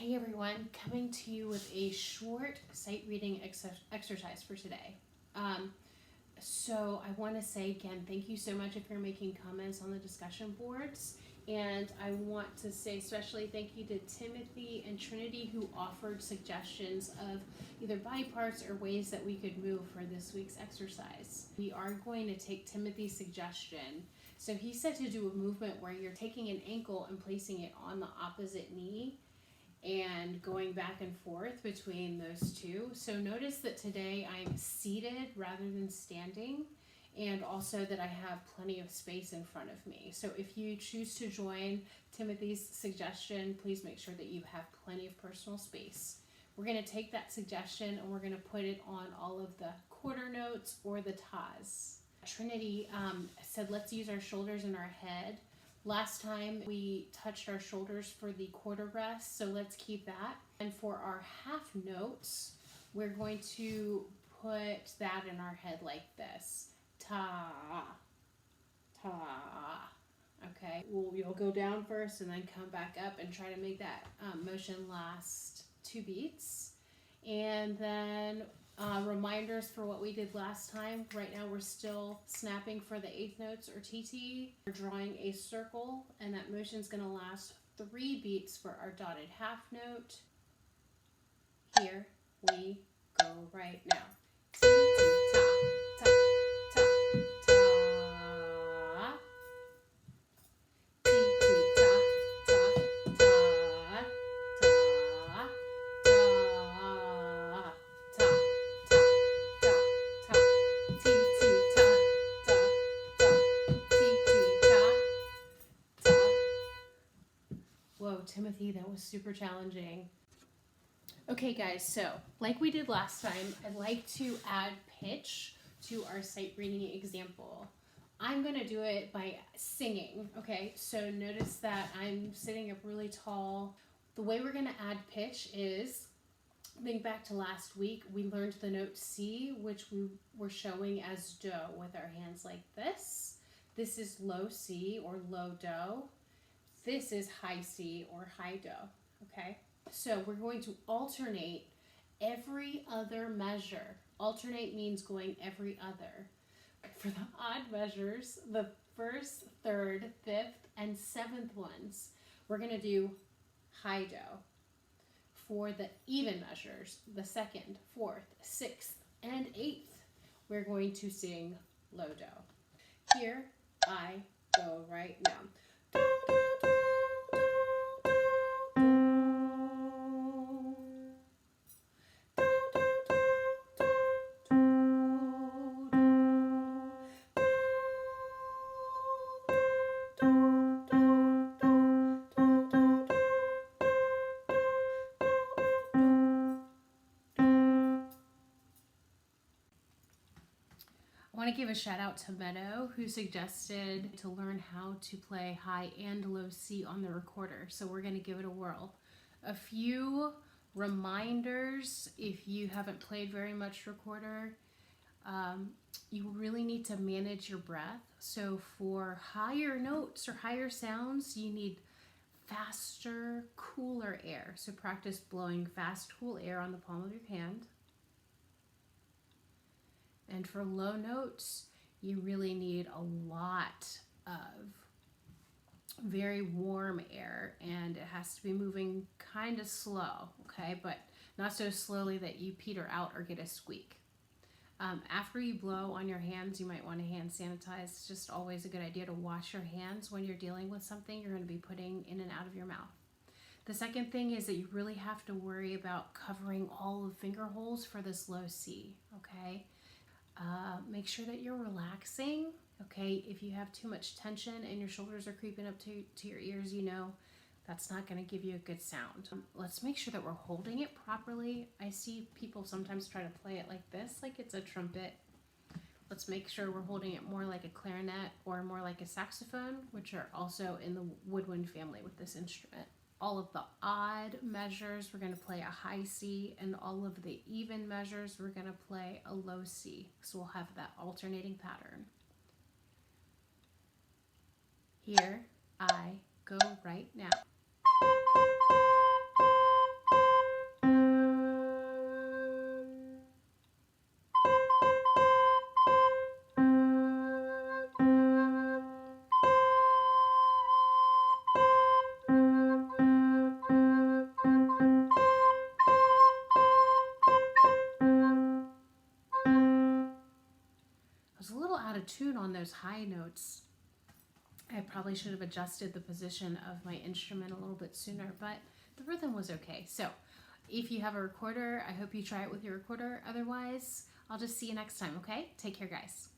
Hey everyone, coming to you with a short sight reading exercise for today. So I want to say again, thank you so much if you're making comments on the discussion boards. And I want to say especially thank you to Timothy and Trinity who offered suggestions of either body parts or ways that we could move for this week's exercise. We are going to take Timothy's suggestion. So he said to do a movement where you're taking an ankle and placing it on the opposite knee and going back and forth between those two. So notice that today I'm seated rather than standing, and also that I have plenty of space in front of me. So if you choose to join Timothy's suggestion, please make sure that you have plenty of personal space. We're going to take that suggestion and we're going to put it on all of the quarter notes or the tas. Trinity said let's use our shoulders and our head. Last time we touched our shoulders for the quarter rest, so let's keep that. And for our half notes, we're going to put that in our head like this. Ta, ta. Okay, you'll go down first and then come back up and try to make that motion last 2 beats. And then reminders for what we did last time. Right now we're still snapping for the 8th notes or TT. We're drawing a circle and that motion is going to last 3 beats for our dotted half note. Here we go right now. T, ta, ta, ta, ta. T, ta, ta, ta, ta, ta. Whoa, Timothy, that was super challenging. Okay guys, so like we did last time, I'd like to add pitch to our sight reading example. I'm going to do it by singing, okay? So notice that I'm sitting up really tall. The way we're going to add pitch is, think back to last week, we learned the note C, which we were showing as do with our hands like this. This is low C or low do. This is high C or high do, okay? So we're going to alternate every other measure. Alternate means going every other. For the odd measures, the 1st, 3rd, 5th, and 7th ones, we're going to do high do. For the even measures, the 2nd, 4th, 6th, and 8th, we're going to sing low do. Here I go right now. I want to give a shout out to Meadow who suggested to learn how to play high and low C on the recorder. So we're going to give it a whirl. A few reminders if you haven't played very much recorder. You really need to manage your breath. So for higher notes or higher sounds, you need faster, cooler air. So practice blowing fast, cool air on the palm of your hand. And for low notes, you really need a lot of very warm air, and it has to be moving kind of slow, okay? But not so slowly that you peter out or get a squeak. After you blow on your hands, you might want to hand sanitize. It's just always a good idea to wash your hands when you're dealing with something you're going to be putting in and out of your mouth. The second thing is that you really have to worry about covering all the finger holes for this low C, okay? Make sure that you're relaxing, okay? If you have too much tension and your shoulders are creeping up to your ears, you know that's not going to give you a good sound. Let's make sure that we're holding it properly. I see people sometimes try to play it like this, like it's a trumpet. Let's make sure we're holding it more like a clarinet or more like a saxophone, which are also in the woodwind family with this instrument. All of the odd measures, we're going to play a high C, and all of the even measures, we're going to play a low C. So we'll have that alternating pattern. Here I go right now. out of tune on those high notes. I probably should have adjusted the position of my instrument a little bit sooner, but the rhythm was okay. So if you have a recorder, I hope you try it with your recorder. Otherwise, I'll just see you next time, okay? Take care, guys.